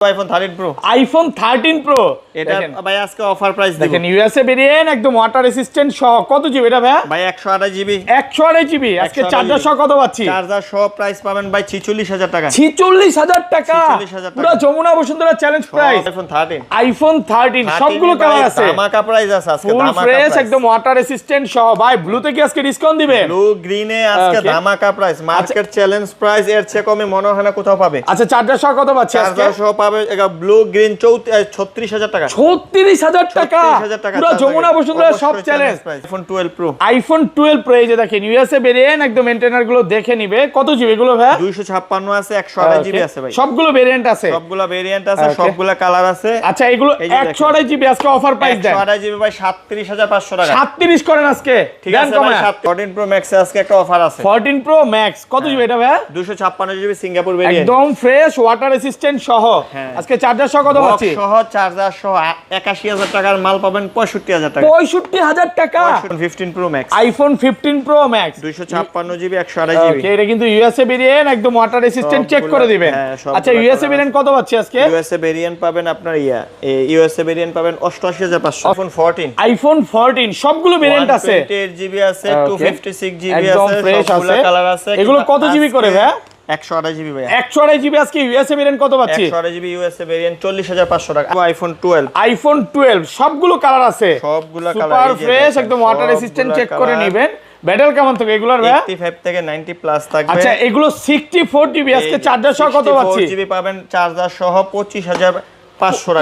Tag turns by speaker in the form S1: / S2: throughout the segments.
S1: IPhone 13 pro
S2: iPhone 13 pro
S1: এটা ভাই আজকে অফার প্রাইস দিব
S2: দেখেন ইউএসএ ভেরিয়েন্ট একদম ওয়াটার রেসিস্ট্যান্ট সহ কত জিবি এটা ভাই
S1: 128 জিবি
S2: 128 জিবি আজকে চার্জার সহ কত পাচ্ছি
S1: চার্জার সহ প্রাইস পাবেন ভাই 46000 টাকা
S2: 46000 টাকা পুরো Jamuna Bashundhara challenge price iPhone 13 সবগুলো কালার আছে
S1: ধামাকা প্রাইস আছে আজকে
S2: ফুল ফ্রেশ একদম ওয়াটার রেসিস্ট্যান্ট সহ ভাই ব্লুতে কি আজকে ডিসকাউন্ট দিবে
S1: ব্লু গ্রিনে আজকে ধামাকা প্রাইস মার্কেট চ্যালেঞ্জ প্রাইস এর চেয়ে কমে মনে হয় না কোথাও পাবে
S2: আচ্ছা চার্জার সহ কত পাচ্ছি আজকে
S1: চার্জার সহ পাবে ব্লু গ্রিন 36000 টাকা
S2: 36000 টাকা পুরো যমুনা বসুন্ধরা সব challenge
S1: iPhone 12 pro
S2: iPhone 12 pro এই যে দেখেন ইউএসএ ভেরিয়েন্ট একদম মেইনটেইনার গুলো দেখে নিবে কত জিবি গুলো ভাই
S1: 256 আছে 128 জিবি আছে ভাই
S2: সবগুলো ভেরিয়েন্ট আছে
S1: সবগুলো ভেরিয়েন্ট আছে সবগুলো কালার আছে
S2: আচ্ছা এগুলো 128 জিবি আজকে অফার প্রাইস দেন
S1: 128 জিবি ভাই 37500 টাকা
S2: 37 করেন আজকে
S1: ঠিক আছে ভাই 14 প্রো ম্যাক্স আজকে একটা অফার আছে
S2: 14 প্রো ম্যাক্স কত জিবি এটা ভাই
S1: 256 জিবি সিঙ্গাপুর ভেরিয়েন্ট
S2: একদম ফ্রেশ ওয়াটার রেসিস্ট্যান্ট সহ আজকে চার্জার সহ কত পাচ্ছি
S1: সহ চার্জার সহ 81000 টাকার মাল পাবেন 65000 টাকা
S2: 65000 টাকা
S1: 15 pro max
S2: iPhone 15 pro max
S1: 256 GB 128 GB
S2: ওকে এটা কিন্তু ইউএসএ ভেরিয়েন্ট একদম ওয়াটার রেসিস্ট্যান্ট চেক করে দিবেন আচ্ছা ইউএসএ ভেরিয়েন্ট কত পাচ্ছি আজকে
S1: ইউএসএ ভেরিয়েন্ট পাবেন আপনার ইউএসএ ভেরিয়েন্ট পাবেন 88500 আইফোন 14
S2: আইফোন 14 সবগুলো ভেরিয়েন্ট আছে
S1: 128 জিবি আছে 256 জিবি
S2: একদম
S1: আছে
S2: ফ্রেশ
S1: সবগুলো
S2: আছে
S1: কালার আছে
S2: এগুলো কত জিবি করে ভাই
S1: 128 জিবি ভাই
S2: 128 জিবি আজকে ইউএসএ ভেরিয়েন্ট কত পাচ্ছি
S1: 128 জিবি ইউএসএ ভেরিয়েন্ট 40500 টাকা আইফোন 12
S2: আইফোন 12 সবগুলো কালার আছে
S1: সবগুলো কালার
S2: সুপার ফ্রেশ একদম ওয়াটার রেসিস্ট্যান্ট চেক করে নেবেন ব্যাটারি কেমন থাকে এগুলার ভাই
S1: 85 থেকে 90 প্লাস থাকবে
S2: আচ্ছা এগুলো 64 জিবি আজকে চার্জার সহ কত পাচ্ছি
S1: 64 জিবি পাবেন চার্জার সহ 25500 টাকা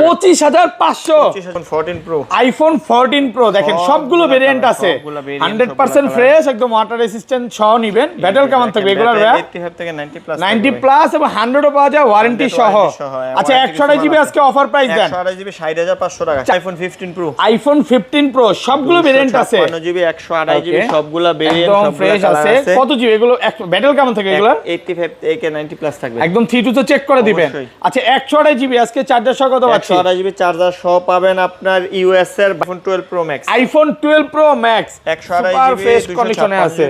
S2: 25500
S1: 14 প্রো
S2: আইফোন 14 প্রো দেখেন সবগুলো ভেরিয়েন্ট আছে 100% ফ্রেশ একদম ওয়াটার রেসিস্ট্যান্ট সহ নেবেন ব্যাটারি কেমন থাকবে এগুলার ভাই
S1: 85 থেকে 90 প্লাস
S2: 90 প্লাস এবং 100 ও পাওয়া যায় ওয়ারেন্টি সহ আচ্ছা 128 জিবি আজকে অফার প্রাইস দেন
S1: 128 জিবি 60500 টাকা আইফোন 15 প্রো
S2: আইফোন 15 প্রো সবগুলো ভেরিয়েন্ট আছে
S1: 56 জিবি 128 জিবি সবগুলো ভেরিয়েন্ট
S2: একদম ফ্রেশ আছে কত জিবি এগুলো ব্যাটারি কেমন থাকে এগুলো
S1: 85 থেকে 90 প্লাস থাকবে
S2: একদম 32 তো চেক করে দিবেন আচ্ছা 128 জিবি আজকে চার্জার সহ কত পাচ্ছি
S1: 128 জিবি চার্জার সহ পাবেন আপনার ইউএস এর iPhone 12 pro max
S2: iPhone 12 pro max
S1: 128
S2: fresh কন্ডিশনে আছে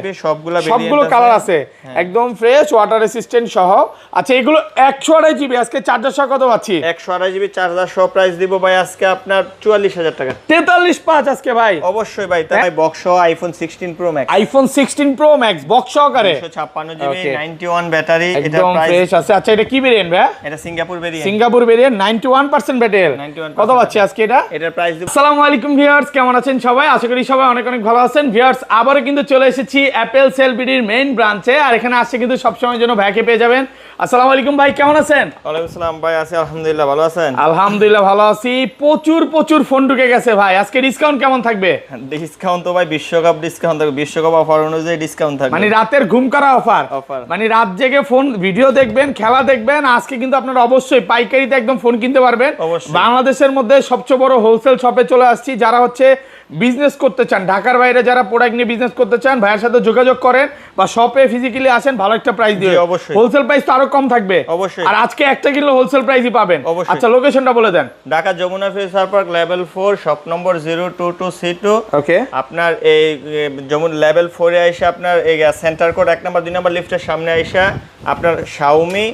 S2: সবগুলো কালার আছে একদম ফ্রেশ ওয়াটার রেসিস্ট্যান্ট সহ আচ্ছা এগুলো 128 জিবি আজকে চার্জার সহ কত পাচ্ছি
S1: 128 জিবি চার্জার সহ প্রাইস দিব ভাই আজকে আপনার 44000 টাকা
S2: 435 আজকে ভাই
S1: অবশ্যই ভাই তাই বক্স সহ iPhone 16 pro max
S2: iPhone 16 pro max box সহকারে
S1: 256 জিবি 91 ব্যাটারি এটা
S2: প্রাইস ফ্রেশ আছে আচ্ছা এটা কি ভেরিয়েন্ট ভাই
S1: এটা সিঙ্গাপুর ভেরিয়েন্ট
S2: 91% ব্যাটারি কত পাচ্ছি আজকে এটার
S1: প্রাইস দিব
S2: আসসালামু আলাইকুম ভিউয়ার্স কেমন আছেন সবাই আশা করি সবাই অনেক অনেক ভালো আছেন ভিউয়ার্স আবারো কিন্তু চলে এসেছি অ্যাপেল সেলবিডির মেইন ব্রাঞ্চে আর এখানে আসছে কিন্তু সব সময়ের জন্য ভাইকে পেয়ে যাবেন আসসালামু আলাইকুম ভাই কেমন আছেন
S1: ওয়ালাইকুম আসসালাম ভাই আছি আলহামদুলিল্লাহ ভালো আছেন
S2: আলহামদুলিল্লাহ ভালো আছি প্রচুর ফোন ঢুকে গেছে ভাই আজকে ডিসকাউন্ট কেমন থাকবে
S1: ডিসকাউন্ট তো ভাই বিশ্বকাপ ডিসকাউন্ট থাকবে বিশ্বকাপ অফার অনুযায়ী ডিসকাউন্ট থাকবে
S2: মানে রাতের ঘুম করা অফার মানে রাত জেগে ফোন ভিডিও দেখবেন খেলা দেখবেন আজকে কিন্তু আপনারা অবশ্যই পাইকারিতে একদম ফোন কিনতে পারবেন বাংলাদেশের মধ্যে সবচেয়ে বড় হোলসেল শপে চলে আসছি যারা হচ্ছে বিজনেস করতে চান ঢাকার বাইরে যারা প্রোডাক্ট নিয়ে বিজনেস করতে চান ভাইয়ের সাথে যোগাযোগ করেন বা শপে ফিজিক্যালি আসেন ভালো একটা প্রাইস দিয়ে হোলসেল প্রাইস তো আরো কম থাকবে
S1: অবশ্যই
S2: আর আজকে একটা কিনলে হোলসেল প্রাইসই পাবেন আচ্ছা লোকেশনটা বলে দেন
S1: Dhaka Jamuna future park level 4 shop number 022C2
S2: okay
S1: আপনার এই যমুনা লেভেল 4 এ আইসা আপনার এই সেন্টার কোড 1 নাম্বার 2 নাম্বার লিফটের সামনে আইসা আপনার শাওমি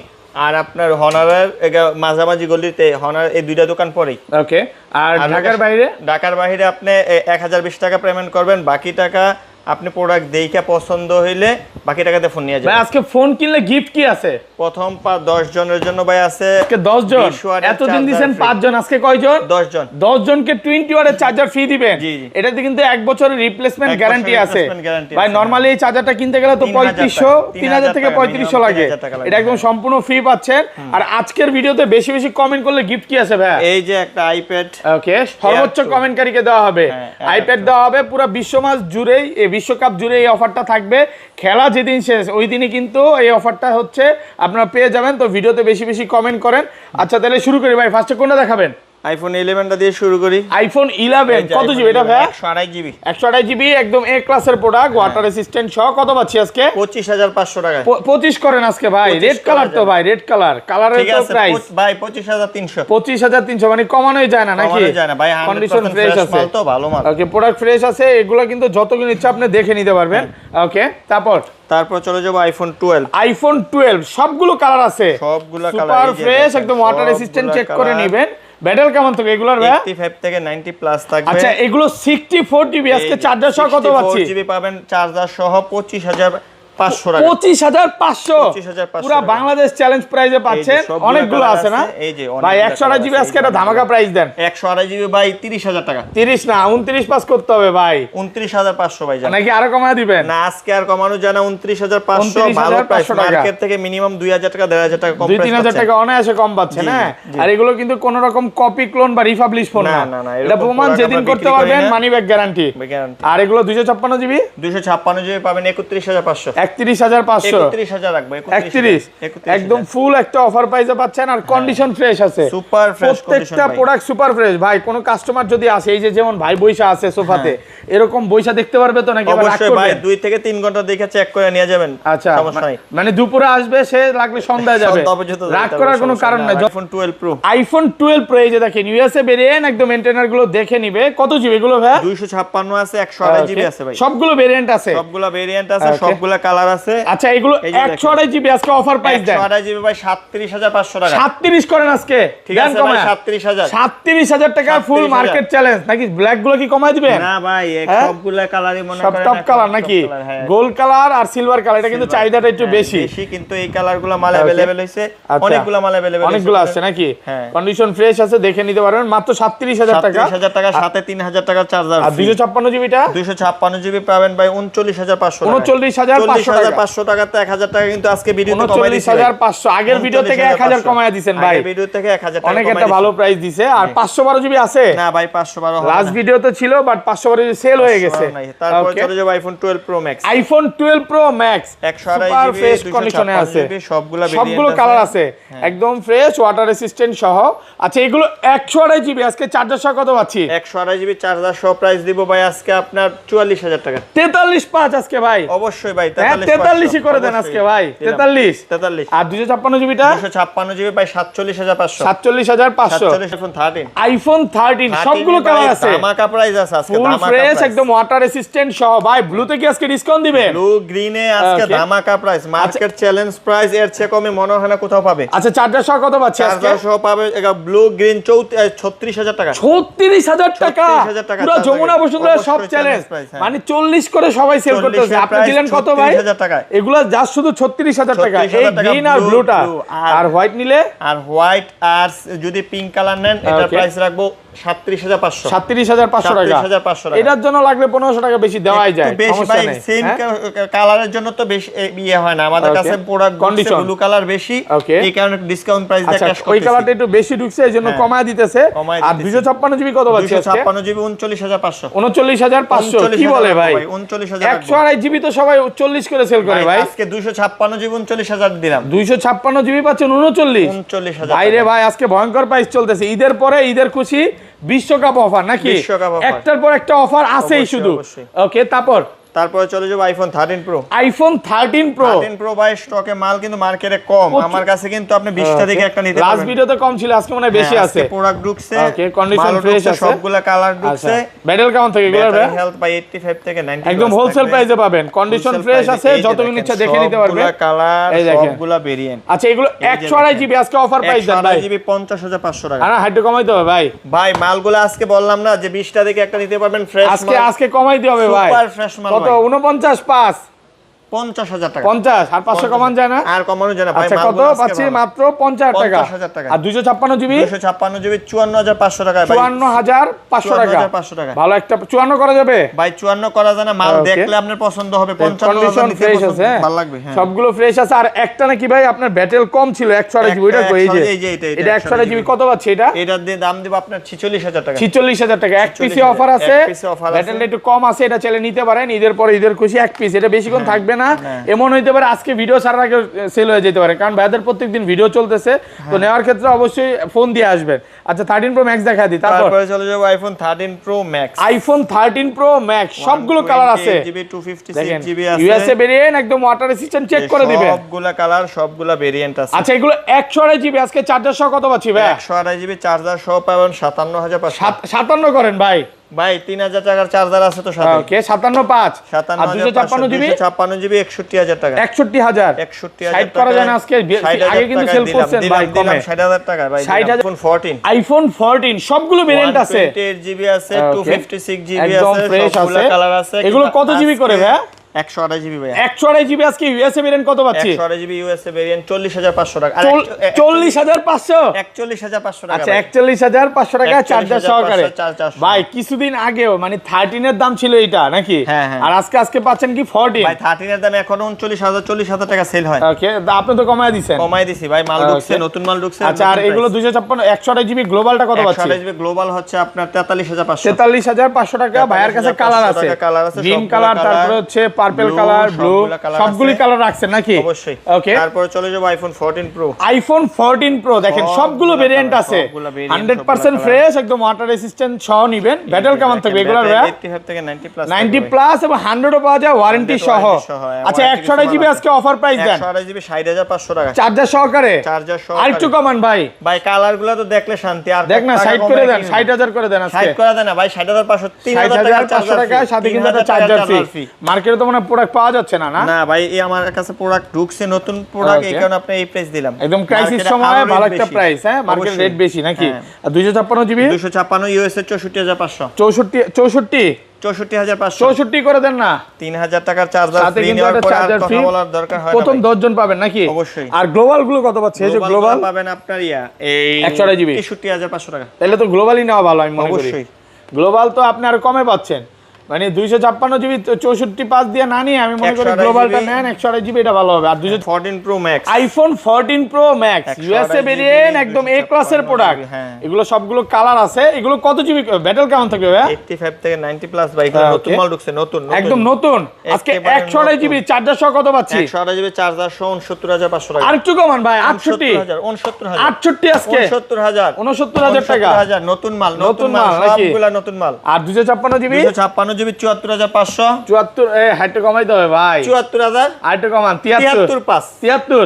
S1: আর আপনার হনারের মাঝামাঝি গলিতে হনার এই দুইটা দোকান পরেই
S2: ওকে আর ঢাকার বাইরে
S1: আপনি 1020 টাকা পেমেন্ট করবেন বাকি টাকা আপনি প্রোডাক্ট দেখে পছন্দ হইলে বাকি টাকাতে ফোন নিয়ে যাবেন
S2: ভাই আজকে ফোন কিনলে গিফট কি আছে
S1: প্রথম 10 জনের জন্য ভাই আছে
S2: আজকে 10 জন এতদিন দিবেন 5 জন আজকে কয়জন
S1: 10
S2: জনকে 20 ওয়াটের চার্জার ফ্রি দিবেন এটাতে কিন্তু 1 বছরের রিপ্লেসমেন্ট গ্যারান্টি আছে ভাই নরমালি এই চার্জারটা কিনতে গেলে তো 3000 থেকে 3500 লাগে এটা একদম সম্পূর্ণ ফ্রি পাচ্ছেন আর আজকের ভিডিওতে বেশি কমেন্ট করলে গিফট কি আছে ভাই
S1: এই যে একটা আইপ্যাড
S2: ওকে সর্বোচ্চ কমেন্টকারীকে দেওয়া হবে আইপ্যাড দেওয়া হবে পুরো বিশ্বমাস জুড়েই বিশ্বকাপ জুড়ে এই অফারটা থাকবে খেলা যেদিন শেষ ওই দিনই কিন্তু এই অফারটা হচ্ছে আপনারা পেয়ে যাবেন তো ভিডিওতে বেশি কমেন্ট করেন আচ্ছা তাহলে শুরু করি ভাই ফার্স্টে কোনটা দেখাবেন
S1: আইফোন 11টা দিয়ে শুরু করি।
S2: আইফোন 11 কত জিবি এটা ভাই?
S1: 128 জিবি।
S2: 128 জিবি একদম এ ক্লাসের প্রোডাক্ট, ওয়াটার রেসিস্ট্যান্ট সহ। কত পাচ্ছি আজকে?
S1: 25500 টাকা।
S2: 25 করেন আজকে ভাই। রেড কালার তো ভাই, রেড কালারের
S1: ঠিক
S2: তো
S1: আছে
S2: প্রাইস
S1: ভাই 25300।
S2: 25300 মানে কমানোই যায় না নাকি?
S1: কমানো যায় না ভাই,
S2: কন্ডিশন
S1: 100%
S2: ফ্রেশ
S1: ফ্রেশ
S2: আছে
S1: মাল তো, ভালো মাল।
S2: ওকে, প্রোডাক্ট ফ্রেশ আছে, এগুলো কিন্তু যতগুলো ইচ্ছা আপনি দেখে নিতে পারবেন। ওকে,
S1: তারপর চলে যাবো আইফোন 12।
S2: আইফোন 12 সবগুলো কালার আছে,
S1: সবগুলো কালার
S2: সুপার ফ্রেশ একদম ওয়াটার রেসিস্ট্যান্ট। চেক করে নেবেন। ব্যাটারি কেমন থাকে এগুলোর ভাই?
S1: 85 থেকে 90 প্লাস থাকবে।
S2: আচ্ছা, এগুলো 64 জিবি আজকে চার্জার সহ কত পাচ্ছি?
S1: 64 জিবি পাবেন চার্জার সহ 25500 টাকা।
S2: 25500 পুরো বাংলাদেশ চ্যালেঞ্জ প্রাইসে পাচ্ছেন। অনেকগুলো আছে না ভাই? 128 জিবি আজকে একটা ধামাকা প্রাইস দেন।
S1: 128 জিবি ভাই 30000 টাকা।
S2: 30 না 29 পাস করতে হবে ভাই।
S1: 29500 ভাই জান।
S2: নাকি আরো কমায় দিবেন?
S1: না আজকে আর কমানো যায় না। 29500 ভালো প্রাইস। মার্কেট থেকে মিনিমাম 2000 টাকা 1500 টাকা কম প্রাইস।
S2: 2-3000 টাকা অনায়াসে কম পাচ্ছেন। হ্যাঁ, আর এগুলো কিন্তু কোন রকম কপি ক্লোন বা রিপাবলিশ ফোন না। এটা প্রমাণ যেদিন করতে পারবেন মানি ব্যাক গ্যারান্টি। আর এগুলো 256 জিবি
S1: 256 জিবি পাবেন 31500।
S2: 31500
S1: 31000 রাখবো।
S2: 31 একদম ফুল একটা অফার প্রাইসে পাচ্ছেন। আর কন্ডিশন ফ্রেশ আছে,
S1: সুপার ফ্রেশ কন্ডিশন।
S2: প্রত্যেকটা প্রোডাক্ট সুপার ফ্রেশ ভাই। কোন কাস্টমার যদি আসে, এই যে যেমন ভাই বইসা আছে সোফাতে, এরকম বইসা দেখতে পারবে তো নাকি?
S1: অবশ্যই ভাই 2 থেকে 3 ঘন্টা দেখে চেক করে নিয়ে যাবেন।
S2: আচ্ছা,
S1: সমস্যা নাই।
S2: মানে দুপুরে আসবে, সে লাগলে সন্ধ্যায় যাবে, রাগ করার কোনো কারণ নাই।
S1: IPhone 12 pro.
S2: আইফোন 12 প্রো এই যে দেখেন, ইউএসএ ভেরিয়েন্ট একদম এন্টেনার গুলো দেখে নিবে। কত জিবি এগুলো ভাই?
S1: 256 আছে, 128 জিবি আছে ভাই।
S2: সবগুলো ভেরিয়েন্ট আছে,
S1: সবগুলো ভেরিয়েন্ট আছে, সবগুলো কালার আছে।
S2: আচ্ছা, এগুলো 128 জিবি আজকে অফার প্রাইস দেন।
S1: 128 জিবি ভাই 37500 টাকা।
S2: 37 করেন আজকে।
S1: ঠিক আছে ভাই 37000।
S2: 37000 টাকা ফুল মার্কেট চ্যালেঞ্জ। নাকি ব্ল্যাক গুলো কি কমায় দিবেন?
S1: না ভাই, সবগুলো কালারই মনে
S2: সব
S1: করেন
S2: টপ কালার নাকি? গোল্ড কালার আর সিলভার কালার, এটা কিন্তু চাহিদাটা একটু বেশি,
S1: কিন্তু এই কালারগুলো মাল अवेलेबल হইছে। অনেকগুলো মাল अवेलेबल
S2: অনেকগুলো আছে নাকি? কন্ডিশন ফ্রেশ আছে, দেখে নিতে পারবেন মাত্র 37000 টাকা।
S1: 37000 টাকা সাথে 3000 টাকা চার্জার।
S2: আর 256 জিবিটা
S1: 256 জিবি পাবেন ভাই 39500 টাকা।
S2: 39500
S1: টাকাতে 1000 টাকা কিন্তু আজকে ভিডিওতে কমাই দিয়েছি।
S2: 39500 আগের ভিডিও থেকে 1000 কমায় দিয়েছেন ভাই।
S1: আগের ভিডিও থেকে 1000 টাকা
S2: অনেক একটা ভালো প্রাইস দিছে। আর 512 জিবি আছে
S1: না ভাই? 512 হবে না,
S2: লাস্ট ভিডিওতে ছিল, বাট 512 জিবি সেল হয়ে গেছে।
S1: তারপর চলে যাব iPhone 12 pro max.
S2: IPhone 12 pro max
S1: 128 GB
S2: fresh কন্ডিশনে আছে, সবগুলো কালার আছে, একদম ফ্রেশ ওয়াটার রেসিস্ট্যান্ট সহ। আচ্ছা, এগুলো 128 জিবি আজকে চার্জার সহ কত পাচ্ছি?
S1: 128 জিবি চার্জার সহ প্রাইস দিব ভাই আজকে আপনার 44000 টাকা।
S2: 43.5 আজকে ভাই।
S1: অবশ্যই ভাই
S2: 43 করে দেন আজকে ভাই। 43। আর 256 জিবিটা
S1: 256 জিবি ভাই 47500।
S2: 47500 আইফোন 13 সবগুলো কালার আছে,
S1: ধামাকা প্রাইস আছে আজকে।
S2: ফুল ফ্রেশ একদম ওয়াটার রেসিস্ট্যান্ট সহ ভাই। ব্লুতে কি আজকে ডিসকাউন্ট দিবেন?
S1: ব্লু গ্রিনে আজকে ধামাকা প্রাইস, মার্কেট চ্যালেঞ্জ প্রাইস। এর চেয়ে কমে মনে হয় না কোথাও পাবে।
S2: আচ্ছা, চার্জার সহ কত পাচ্ছে আজকে?
S1: চার্জার সহ পাবে ব্লু গ্রিন 36000 টাকা।
S2: 36000 টাকা পুরো যমুনা বসুন্ধরা সব চ্যালেঞ্জ। মানে 40 করে সবাই সেল করতেছে। আপনি দিলেন কত ভাই?
S1: 36000 টাকা।
S2: এগুলা জাস্ট শুধু 36000 টাকা। এই গ্রিন আর ব্লুটা। আর হোয়াইট নিলে?
S1: আর হোয়াইট আর যদি পিঙ্ক কালার নেন, এটা প্রাইস রাখবো 37500।
S2: 37500 টাকা। এটার জন্য লাগলে 1500 টাকা বেশি দেওয়াই যায়, সমস্যা নেই।
S1: সেম কালারের জন্য তো বেশি ইয়ে হয় না আমাদের কাছে। প্রোডাক্ট কন্ডিশন ব্লু কালার বেশি, এই কারণে ডিসকাউন্ট প্রাইস দিয়ে ক্যাশ করতেছি।
S2: ওই কালারটা একটু বেশি ঢুকছে, এজন্য কমায় দিতেছে। আর 256 জিবি কত পাচ্ছি আজকে?
S1: 256 জিবি 39500।
S2: 39500 কি বলে ভাই? 128 জিবি তো সবাই 40 করে সেল করে ভাই।
S1: আজকে 256 জিবি 39000 দিলাম।
S2: 256 জিবি পাচ্ছেন 39000। ভাই রে ভাই, আজকে ভয়ঙ্কর প্রাইস চলতেছে। ঈদের পরে ঈদের খুশি, বিশ্বকাপ অফার নাকি? একটার পর একটা অফার আছেই শুধু। ওকে, তারপরে
S1: চলে যাবো আইফোন 13 প্রো।
S2: আইফোন 13 প্রো
S1: ভাই স্টকে মাল কিন্তু মার্কেটে কম। আমার কাছে কিন্তু আপনি 20টা থেকে একটা নিতে পারবেন।
S2: লাস্ট ভিডিওতে কম ছিল, আজকে মনে হয় বেশি আছে।
S1: প্রোডাক্ট ঢুকছে,
S2: ওকে, কন্ডিশন ফ্রেশ আছে,
S1: সবগুলা কালার ঢুকছে।
S2: ব্যাটারি কেমন থাকে এগুলো?
S1: হেলথ বাই 85 থেকে 90
S2: একদম হোলসেল প্রাইসে পাবেন। কন্ডিশন ফ্রেশ আছে, যতগুলো ইচ্ছা দেখে নিতে পারবেন।
S1: সবগুলা কালার, সবগুলা ভেরিয়েন্ট।
S2: আচ্ছা, এগুলো 128 জিবি আজকে অফার প্রাইস দেন ভাই।
S1: 128 জিবি 50500 টাকা।
S2: আর হাইট কমাইতে হবে ভাই।
S1: ভাই মালগুলো আজকে বললাম না যে 20টা থেকে একটা নিতে পারবেন ফ্রেশ মাল।
S2: আজকে কমাইতে হবে ভাই।
S1: সুপার ফ্রেশ মাল।
S2: কত? 49.5
S1: 50000 টাকা।
S2: 50 আর 500 কমান যায় না?
S1: আর কমানো যায় না ভাই।
S2: কত পাচ্ছি? মাত্র 50000 টাকা। আর 256 জিবি
S1: 54500 টাকা ভাই।
S2: 54500 টাকা।
S1: 54500 টাকা।
S2: ভালো একটা 54 করা যাবে
S1: ভাই। 54 করা যায় না, মাল দেখলে আপনার পছন্দ হবে। 55000 নিতে
S2: ফ্রেশ আছে,
S1: ভালো লাগবে।
S2: সবগুলো ফ্রেশ আছে। আর একটা নাকি ভাই আপনার ব্যাটেল কম ছিল 128 জিবি। এটা কই? এই যে এটা 128 জিবি কত পাচ্ছি? এটার
S1: দিয়ে দাম দিব আপনার 46000 টাকা।
S2: 46000 টাকা। এক পিসি অফার আছে, ব্যাটেলটা একটু কম আছে, এটা চাইলে নিতে পারেন। ঈদের পরে ঈদের খুশি এক পিস, এটা বেশিক্ষণ থাকবে না। না, এমন হইতে পারে আজকে ভিডিও ছাড়ার আগে সেল হয়ে যেতে পারে, কারণ ভাইদের প্রত্যেকদিন ভিডিও চলতেছে, তো নেওয়ার ক্ষেত্রে অবশ্যই ফোন দিয়ে আসবেন। আচ্ছা 13 প্রো ম্যাক্স দেখা দিই,
S1: তারপরে চলে যাবো iPhone 13 pro max.
S2: IPhone 13 pro max সবগুলো কালার আছে,
S1: 256GB আছে,
S2: ইউএসএ ভেরিয়েন্ট, একদম ওয়াটার রেসিস্ট্যান্ট, চেক করে দিবেন
S1: সবগুলা কালার সবগুলা ভেরিয়েন্ট আছে।
S2: আচ্ছা এগুলো 128GB আজকে চার্জার সহ কত পাচ্ছি ভাই?
S1: 128GB চার্জার সহ পাবেন 57500।
S2: 57 করেন ভাই,
S1: ভাই 3000 টাকার চার্জার আছে তো সাথে।
S2: ওকে 57.5 আর 256GB
S1: 256GB 61000 টাকা।
S2: 61000
S1: 61000
S2: টাকা করা যায় না আজকে, আগে কিন্তু সেল করছেন ভাই কমে
S1: 60000 টাকা ভাই। আইফোন 14,
S2: আইফোন 14 সবগুলো ভেরিয়েন্ট আছে,
S1: 128GB আছে, 256GB
S2: একদম
S1: আছে,
S2: ফ্রেশ
S1: সবগুলা
S2: আছে।
S1: কালার আছে।
S2: এগুলো কত জিবি করে ভাই?
S1: 128GB ভাই।
S2: 128GB আজকে ইউএসএ ভেরিয়েন্ট কত পাচ্ছি?
S1: 128GB ইউএসএ ভেরিয়েন্ট 40500 টাকা। আর
S2: 40500
S1: 41500 টাকা।
S2: আচ্ছা 41500 টাকা চার্জার সহকারে।
S1: 44500
S2: ভাই কিছুদিন আগেও মানে 13 এর দাম ছিল এটা নাকি?
S1: হ্যাঁ, হ্যাঁ।
S2: আর আজকে পাচ্ছেন কি 14?
S1: ভাই 13 এর দাম এখন 40000 টাকা সেল হয়।
S2: ওকে আপনি তো কমায় দিবেন।
S1: কমাই দিছি ভাই, মাল ঢুকছে, নতুন মাল ঢুকছে।
S2: আচ্ছা আর এগুলো 256 128GB গ্লোবালটা কত পাচ্ছি?
S1: 128GB গ্লোবাল হচ্ছে আপনার 43500।
S2: 43500 টাকা। ভাইয়ের কাছে কালার আছে, গ্রিন কালার, তারপরে হচ্ছে পার্পল কালার, ব্লু, সবগুলি কালার রাখছেন নাকি?
S1: অবশ্যই।
S2: ওকে
S1: তারপরে চলে যাব আইফোন 14 প্রো।
S2: আইফোন 14 প্রো দেখেন সবগুলো ভেরিয়েন্ট আছে, 100% ফ্রেশ, একদম ওয়াটার রেসিস্ট্যান্ট সহ নিবেন। ব্যাটারি কেমন থাকবে এগুলোর ভাই?
S1: 85 থেকে 90
S2: 90+ এবং 100 ও পাওয়া যায় ওয়ারেন্টি সহ। আচ্ছা 128GB আজকে অফার প্রাইস দেন,
S1: 128GB 60500 টাকা
S2: চার্জার সহকারে।
S1: চার্জার সহ
S2: আর একটু কমান ভাই,
S1: ভাই কালারগুলো তো দেখলে শান্তি। আর
S2: দেখ না 60 করে দেন, 60000 করে দেন আজকে।
S1: 60 করে দেন না ভাই, 60500,
S2: 3000 টাকা সাথে কিন্তু একটা চার্জার ফ্রি। মার্কেটে তো মনে প্রোডাক্ট পাওয়া যাচ্ছে না, না
S1: না ভাই, এই আমার কাছে প্রোডাক্ট ঢুকছে, নতুন প্রোডাক্ট, এই কারণে আপনি এই প্রাইস দিলাম।
S2: একদম ক্রাইসিস সময় ভালো একটা প্রাইস, হ্যাঁ মার্কেট রেট বেশি নাকি? আর 256GB
S1: 256 ইউএসএ 64500।
S2: 64 64 করে দেন না,
S1: 3000 টাকার চার্জার
S2: সাথে
S1: ফ্রি
S2: কিন্তু
S1: নেওয়ার
S2: একটা
S1: পর আর
S2: চার্জার ফ্রি
S1: কথা বলার দরকার হয় না।
S2: প্রথম 10 জন পাবেন নাকি?
S1: অবশ্যই।
S2: আর গ্লোবাল গুলো কত পাচ্ছে? এই যে গ্লোবাল
S1: পাবেন আপনার এই
S2: 128GB
S1: 63500 টাকা।
S2: তাহলে তো গ্লোবালই নেওয়া ভালো আমি মনে করি।
S1: অবশ্যই।
S2: গ্লোবাল তো আপনি আর কমে পাচ্ছেন, মানে 256GB 64 দিয়ে না নিয়ে আমি মনে করি গ্লোবালটা নেন, 128GB এটা ভালো হবে। আর
S1: 14 pro max,
S2: iPhone 14 pro max USA variant, একদম এ ক্লাসের প্রোডাক্ট। এগুলো সবগুলো কালার আছে। এগুলো কত জিবি ব্যাটারি কেমন থাকবে ভাই?
S1: 85 থেকে 90+ ভাই, নতুন মাল ঢুকছে, নতুন
S2: একদম নতুন। আজকে 128GB চার্জার সহ কত পাচ্ছি?
S1: 128GB চার্জার সহ 69500 টাকা।
S2: আর একটু কমান ভাই, 68 68 আজকে
S1: 69000
S2: টাকা।
S1: নতুন মাল, নতুন মাল, সবগুলা নতুন মাল।
S2: আর 256GB
S1: 256GB 74500।
S2: 74 হাইট কমাই দেবে ভাই,
S1: 74000
S2: হাইট কমান
S1: 73500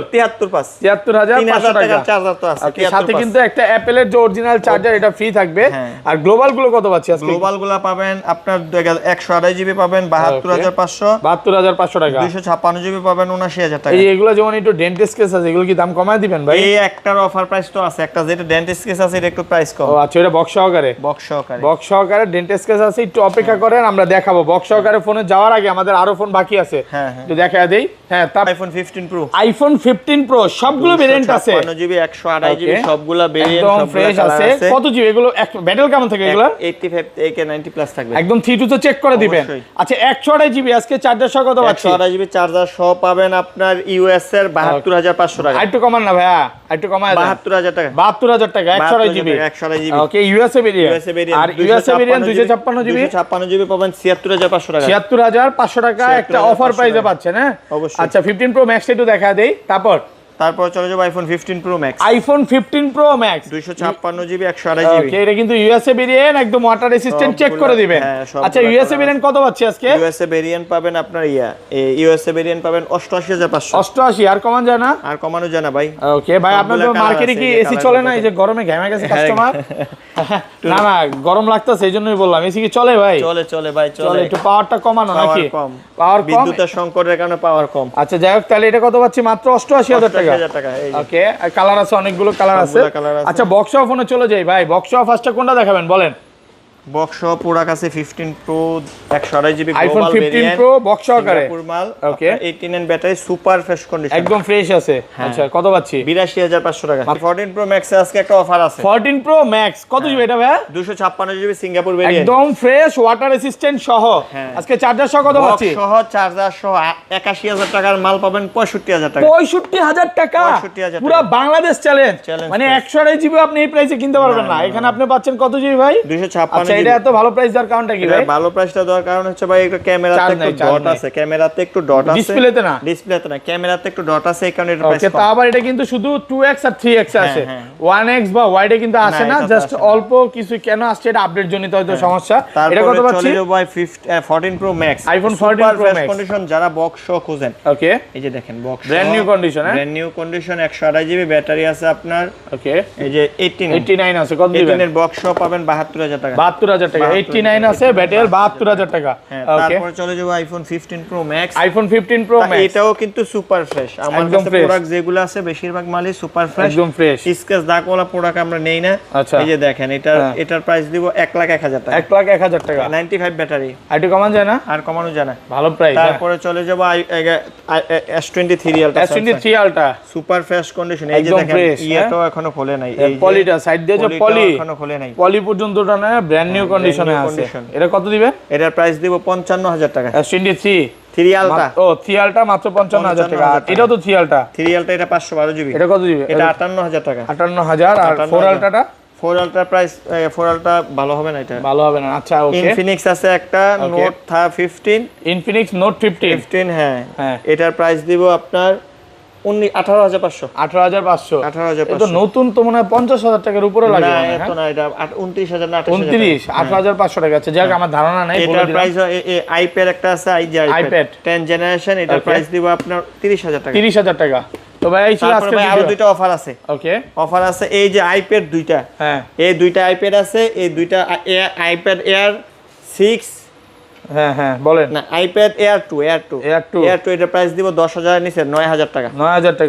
S2: 73500 টাকা
S1: চার্জার তো আছে।
S2: সাথে কিন্তু একটা অ্যাপেলের যে অরিজিনাল চার্জার এটা ফ্রি থাকবে। আর গ্লোবাল গুলো কত পাচ্ছি আজকে?
S1: গ্লোবাল গুলো পাবেন আপনার 128GB পাবেন 72500
S2: 72500 টাকা।
S1: 256GB পাবেন 79000 টাকা।
S2: এইগুলো যেমন একটু ডেন্টিস্ট কেস আছে, এগুলো কি দাম কমায় দিবেন ভাই?
S1: এই একটার অফার প্রাইস তো আছে, একটা যেটা ডেন্টিস্ট কেস আছে এটা একটু প্রাইস কম।
S2: ও আচ্ছা, এটা বক্স সহকারে,
S1: বক্স সহকারে
S2: ডেন্টিস্ট কেস আছে, একটু অপেক্ষা করেন, আমরা দেখাবো। বক্স সহকারে ফোনে যাওয়ার আগে আমাদের আরো ফোন বাকি আছে, একটু দেখা দেই। হ্যাঁ, তার
S1: আইফোন 15 প্রো,
S2: আইফোন 15 প্রো সবগুলো ভেরিয়েন্ট আছে,
S1: 56GB 128GB সবগুলা ভেরিয়েন্ট,
S2: একদম ফ্রেশ আছে। কত জিবি এগুলো? ব্যাটারি কেমন থাকে এগুলো?
S1: 85 থেকে 90+ থাকবে,
S2: একদম 3 তো চেক করে দিবেন। আচ্ছা 128GB আজকে চার্জার সহ কত পাচ্ছি?
S1: 128GB চার্জার সহ পাবেন আপনার ইউএস এর 72500 টাকা।
S2: একটু কমান না ভাইয়া, একটু কমায় দেন।
S1: 72000 টাকা,
S2: 72000 টাকা 128GB। ওকে ইউএসএ ভেরিয়েন্ট। আর ইউএসএ ভেরিয়েন্ট 256GB
S1: 256GB পাবেন 76500 টাকা।
S2: 76500 টাকা একটা অফার প্রাইসে পাচ্ছেন, হ্যাঁ
S1: অবশ্যই।
S2: আচ্ছা 15 প্রো ম্যাক্স একটু দেখা দেই।
S1: তারপর চলে যাবো iPhone 15 pro max.
S2: IPhone 15 pro max
S1: 256GB 128GB।
S2: ওকে এটা কিন্তু ইউএসএ ভেরিয়েন্ট, একদম ওয়াটার রেসিস্ট্যান্ট, চেক করে দিবেন। আচ্ছা ইউএসএ ভেরিয়েন্ট কত পাচ্ছি আজকে?
S1: ইউএসএ ভেরিয়েন্ট পাবেন আপনার ইউএসএ ভেরিয়েন্ট পাবেন 88500।
S2: 88 আর কমান যায় না?
S1: আর কমানো যায় না ভাই।
S2: ওকে ভাই, আপনাদের মার্কেটে কি এসি চলে না? এই যে গরমে ঘেমে গেছে কাস্টমার। না না গরম লাগতেছে এইজন্যই বললাম, এসি কি চলে ভাই?
S1: চলে ভাই, চলে।
S2: একটু পাওয়ারটা কমানো নাকি?
S1: পাওয়ার কম, বিদ্যুতের সংকটের কারণে পাওয়ার কম।
S2: আচ্ছা যাই হোক, তাহলে এটা কত পাচ্ছি? মাত্র 88000 টাকা। ওকে কালার আছে, অনেকগুলো কালার আছে। আচ্ছা বক্স অফ ফোনে চলে যাই ভাই। বক্স অফ ফার্স্টে কোনটা দেখাবেন বলেন?
S1: বক্স সহ প্রোডাক্ট আছে 15 pro 128GB
S2: iPhone 15 pro box সহকারে,
S1: মাল।
S2: ওকে
S1: 18 এর ব্যাটারি, সুপার ফ্রেশ কন্ডিশন,
S2: একদম ফ্রেশ আছে। আচ্ছা কত পাচ্ছি?
S1: 82500 টাকা। 14 প্রো ম্যাক্স এ আজকে একটা অফার আছে।
S2: 14 প্রো ম্যাক্স কত জিবি এটা ভাই?
S1: 256GB সিঙ্গাপুর ভেরিয়েন্ট,
S2: একদম ফ্রেশ ওয়াটার রেসিস্ট্যান্ট সহ। আজকে চার্জার সহ কত পাচ্ছি?
S1: বক্স সহ চার্জার সহ 81000 টাকার মাল পাবেন 65000 টাকা।
S2: 65000 টাকা, পুরো বাংলাদেশ চ্যালেঞ্জ। মানে 128GB আপনি এই প্রাইসে কিনতে পারবেন না, এখানে আপনি পাচ্ছেন কত জিবি ভাই?
S1: 256
S2: এটা এত ভালো প্রাইস দেওয়ার কারণটা কি ভাই?
S1: ভালো প্রাইসটা দেওয়ার কারণ হচ্ছে ভাই একটা ক্যামেরাতে একটু ডট আছে, ক্যামেরাতে একটু ডট আছে,
S2: ডিসপ্লেতে না,
S1: ডিসপ্লেতে না, ক্যামেরাতে একটু ডট আছে, এই কারণে এটা প্রাইস
S2: ওকে।
S1: কম।
S2: তা আবার এটা কিন্তু শুধু 2x আর 3x আসে, 1x বা ওয়াইডে কিন্তু আসে না, জাস্ট অল্প কিছু কেন আসছে এটা আপডেট জনিত হয়তো সমস্যা। এটা কত পাচ্ছি?
S1: চলে ভাই 14 pro max,
S2: iPhone 14 pro max
S1: condition, যারা বক্স সহ খুঁজেন,
S2: ওকে,
S1: এই যে দেখেন box
S2: brand new condition,
S1: brand new condition, 128 GB battery আছে আপনার,
S2: ওকে।
S1: এই যে
S2: 89 আছে, কত দিবেন?
S1: 18 এর বক্স সহ পাবেন 72000 টাকা,
S2: 72000 টাকা, 89 আছে, ব্যাটারি 72000 টাকা, ওকে।
S1: তারপর চলে যাব iPhone 15 pro max,
S2: iPhone 15 pro max,
S1: এটাও কিন্তু সুপার ফ্রেশ। আমার কাছে প্রোডাক্ট যেগুলো আছে বেশিরভাগ মালই সুপার ফ্রেশ,
S2: একদম ফ্রেশ,
S1: স্ক্র্যাচ দাগওয়ালা প্রোডাক্ট আমরা নেই না।
S2: আচ্ছা,
S1: এই যে দেখেন এটার প্রাইস দিব 1,01,000 টাকা,
S2: 1,01,000 টাকা,
S1: 95 ব্যাটারি,
S2: একটু কমান যায় না?
S1: আর কমানো যায় না,
S2: ভালো প্রাইস।
S1: তারপরে চলে যাব S23 ultra,
S2: S23 ultra
S1: super fresh condition, এই যে দেখেন ইয়েটাও এখনো খোলে নাই, এই
S2: পলিটা সাইড দিয়ে যে পলি
S1: এখনো খোলে নাই,
S2: পলি পর্যন্তটা না, ব্র্যান্ড নিউ কন্ডিশনে আছে। এটা কত দিবেন?
S1: এটার প্রাইস দিব 55,000 টাকা,
S2: S23
S1: 3 আলট্রা,
S2: ও 3 আলট্রা মাত্র 55,000 টাকা। আর এটাও তো 3 আলট্রা,
S1: 3 আলট্রা এটা 512 জিবি,
S2: এটা কত দিবে?
S1: এটা 58,000 টাকা,
S2: 58,000। আর 4 আলট্রাটা?
S1: 4 আলট্রা প্রাইস, 4 আলট্রা ভালো হবে না, এটা
S2: ভালো হবে না, আচ্ছা, ওকে।
S1: ইনফিনিক্স আছে একটা নোট 15,
S2: ইনফিনিক্স নোট 15,
S1: হ্যাঁ,
S2: হ্যাঁ,
S1: এটার প্রাইস দিব আপনার 18,500,
S2: 18,500।
S1: 18,500,
S2: এটা নতুন তো মনে হয় 50,000 টাকার উপরে লাগে,
S1: না এত না, এটা 29,000 না
S2: 29, 18,500 টাকা আছে, যাক আমার ধারণা নাই, বলে
S1: এটার
S2: দিলাম।
S1: প্রাইস আইপ্যাড একটা আছে, আইপ্যাড 10 জেনারেশন, এটার প্রাইস দিব আপনার 30,000 টাকা,
S2: 30,000 টাকা। তো ভাই এই ছিল আজকে
S1: তারপরে ভাই আরো
S2: ভিডিও,
S1: দুইটা অফার আছে,
S2: ওকে।
S1: অফার আছে এই যে আইপ্যাড দুইটা,
S2: হ্যাঁ,
S1: এই দুইটা আইপ্যাড আছে, এই দুইটা আইপ্যাড এয়ার 6,
S2: হ্যাঁ, হ্যাঁ, বলেন।
S1: না আইপ্যাড এয়ার 2 এটার প্রাইস দিব 10,000 এর নিচে 9,000 টাকা,
S2: 9,000 টাকা।